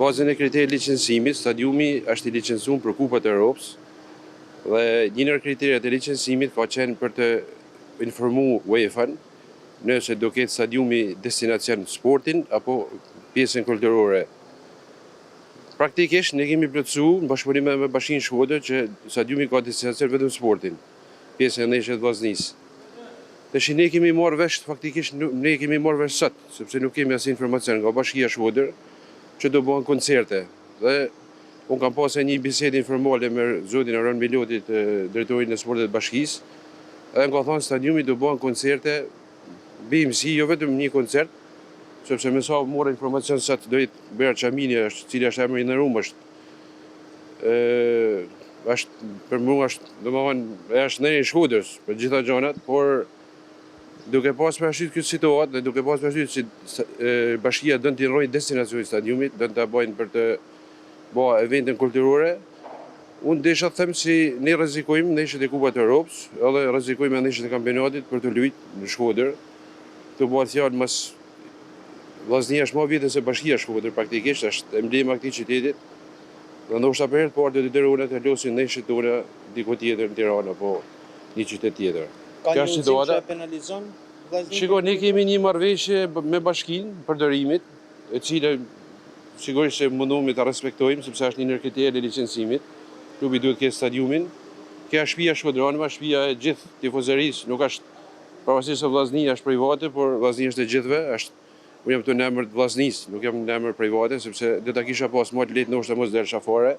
bazën e kriterit licencimit, stadiumi është i licencuar për Kupat e Europës dhe një ndër kriteret e licencimit ka qenë për të informuar UEFA-n nëse do ketë stadiumi destinacion sportin apo pjesën kulturore. Praktikisht ne kemi plotësuar në bashkëpunim me Bashkinë Shkodër që stadiumi ka destinacion vetëm sportin, pjesën e ndeshjeve të vllaznisë. Tash ne kemi marrë vesh faktikisht ne kemi marrë vesh sot, sepse nuk kemi asnjë informacion nga Bashkia Shkodër që do bëhen koncerte. Dhe unë kam pasur një bisedë informale me zotin Aron Milotit, drejtorin e sportit të bashkisë, dhe më ka thënë stadiumi do bëhen koncerte, BMC, jo vetëm një koncert, sepse me sa morë informacion sot do jetë Berat Çamini, cili është emri i nderuar, është për mua është domethënë është në Shkodrës për gjitha gjanat, por duke pas parasysh këtë situatë dhe duke pas parasysh që bashkia dën të rrojë destinacionin e stadiumit, dën ta bëjnë për të bërë eventin kulturore, unë desha të them si ne rrezikojmë ndeshjet e Kupat të Europës, edhe rrezikojmë ndeshjet e kampionatit për të luajtur në Shkodër. Të bëhet fjalë mas vllaznia është më vjetë se Bashkia Shkodër, praktikisht është emblema e këtij qyteti. Dhe ndoshta për herë të parë do të dërojnë të luajnë ndeshjet tona diku tjetër në Tiranë apo një qytet tjetër. Ka një udhëzim që e penalizon vllaznin? Shiko, ne kemi një marrëveshje me Bashkinë përdorimit, e cila sigurisht se mundumi ta respektojmë sepse është një ndër kriteret e licencimit. Klubi duhet të ketë stadiumin. Kjo është shtëpia shkodranëve, shtëpia e gjithë tifozërisë, nuk është pavarësisht se vllaznia është private, por vllaznia është e gjithëve, unë jam këtu në emër të vllaznisë, nuk jam në emër private, sepse do ta kisha pas më të lehtë ndoshta mos delsha fare.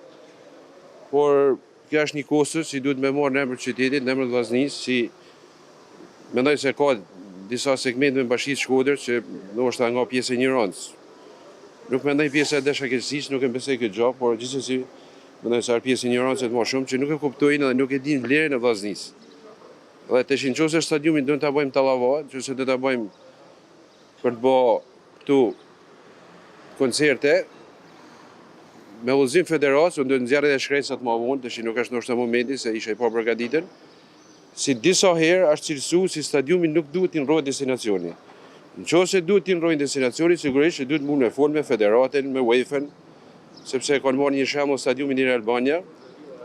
Por kjo është një kostur si duhet me marrë në emër të qytetit, në emër të vllaznisë, si mendoj se ka disa segmente në Bashkinë Shkodër që ndoshta nga pjesë e ignorancës. Nuk mendoj pjesa e dashakeqësisë, nuk e besoj këtë gjë, por gjithsesi mendoj se është pjesë e ignorancës më shumë që nuk e kuptojnë dhe nuk e dinë vlerën e vllaznisë. Dhe tash nëse stadiumin do ta bëjmë tallava, nëse do ta bëjmë për të bërë këtu koncerte me udhëzim federat, do të nxjerrë edhe shkresat më vonë, tash nuk është ndoshta momenti se isha i pa përgatitur. Si disa herë është cilësuar si stadiumi nuk duhet të ndrohet destinacioni. Nëse duhet të ndrohet destinacioni, sigurisht që duhet mund me fol me federatin, me UEFA-n, sepse kanë marrë një shembull stadiumin në Albania.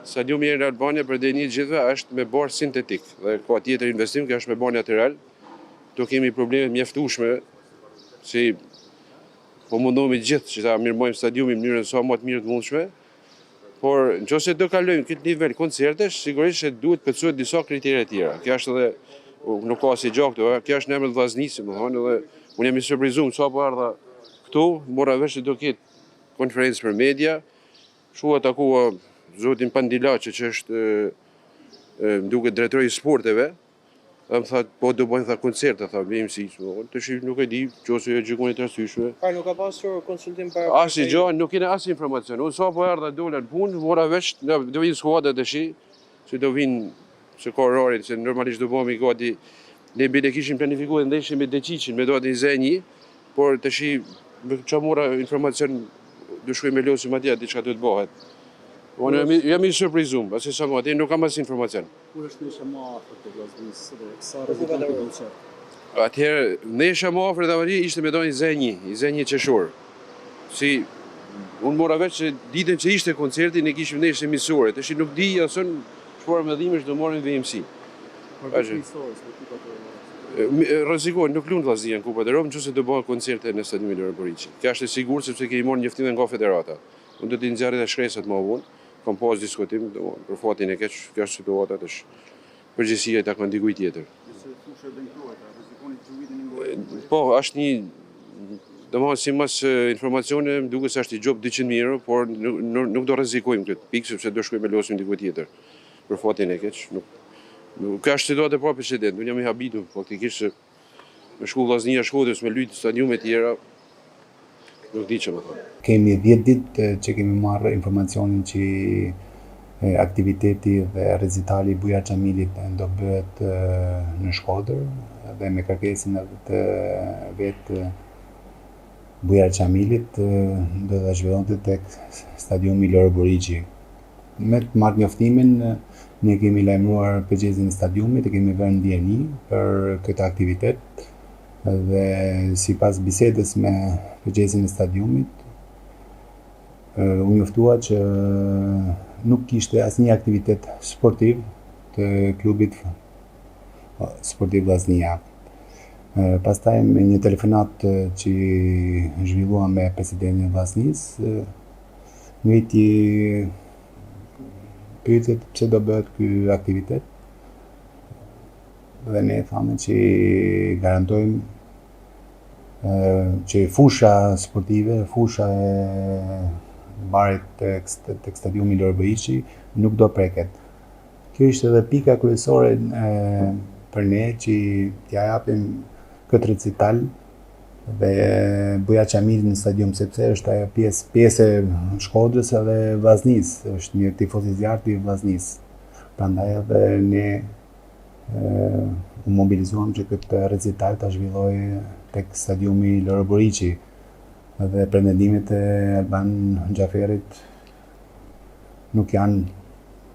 Stadiumi në Albania për dënit gjithëve është me barë sintetik dhe ka tjetër investim, që është me barë natyral. Do kemi probleme mjaftueshme, si po mundohemi gjithë që ta mirëmojmë stadiumin në mënyrën sa më të mirë të mundshme. Por nëse do kalojmë këtë nivel koncertesh, sigurisht që duhet plotësohet disa kritere të tjera. Kjo është edhe nuk ka si gjak këtu, kjo është në emër të vllaznisë, domethënë, edhe unë jam i surprizuar sapo ardha këtu, mora vesh se do ketë konferencë për media. Shua takua zotin Pandilaçi që është më duket drejtori i sporteve. Dhe më tha, po do bëjnë koncerte, tha, BMC, të shi nuk e di, qose jo gjykoni të arsyeshme. Nuk ka pasur konsultim para? Asnjë gjë, nuk kena asnjë informacion. Unë sapo erdha dola në punë, mora vesh, do vinë skuadra tash, që do vinë se ka orarin, se normalisht do bëhemi gati. Ne bile kishim planifikuar ndeshje me Deqiqin, me datë 21, por tash me çfarë mora informacion do shkoj me losim atje, diçka do të bëhet. Unë jam i surprizuar, pasi sa më atje nuk kam asnjë informacion. Kur është ndeshja më afër të vllaznisë dhe sa rrezikon të koncert? Atëherë ndeshja më afër davari ishte me datë 21 qershor. Si unë mora vesh se ditën që ishte koncerti ne kishim ndeshje miqësore, tash nuk di asun çfarë mëdhimesh do marrin VMC. Rrezikojnë, nuk luan vllaznia në Kupat e Europës nëse do bëhen koncerte në stadiumin Lore Boriçi. Kjo është e sigurt sepse kemi marrë njoftime nga federata. Unë do të nxjerrë edhe shkresat më vonë. Kam pas diskutim për fatin e keq, kjo është situata tash. Përgjegjësia e takon dikujt tjetër. Po, është një domethënë si mas informacione më duket se është i gjop 200.000 euro, por nuk do rrezikojmë këtë pikë sepse do shkojmë me losim dikujt tjetër. Për fatin e keq, nuk ka situatë pa precedent. Unë jam i habitur faktikisht se me shku vllaznia Shkodrës me lut stadiume të tjera. Nuk di që më thonë. Kemi 10 ditë që kemi marrë informacionin që aktiviteti dhe recitali i Bujar Xhamilit do bëhet në Shkodër dhe me kërkesën të vetë Bujar Xhamilit do të zhvillohet tek stadiumi Lore Boriçi. Me të marrë njoftimin, ne kemi lajmëruar përgjegjësin e stadiumit, kemi vënë ndjeni për këtë aktivitet. Dhe sipas bisedës me përgjegjësin e stadiumit, u njoftua që nuk kishte asnjë aktivitet sportiv të klubit sportiv Vllaznia. Pastaj me një telefonat që zhvillua me presidentin e Vllaznisë, ngriti pyetjet pse do bëhet ky aktivitet. Dhe ne thamë që garantojmë që fusha sportive, fusha e barit tek stadiumi Lori Boiçi nuk do preket. Kjo ishte edhe pika kryesore për ne që t'ja japim këtë recital dhe Buja Çamili në stadium, sepse është ajo pjesë e Shkodrës edhe Vllaznisë, është një tifoz i zjarrt i Vllaznisë. Prandaj edhe ne u mobilizuam që këtë recital ta zhvilloj tek stadiumi Lori Boiçi dhe pretendimet e Alban Xhaferit nuk janë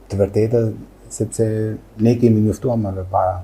të vërteta, sepse ne kemi njoftuar më përpara.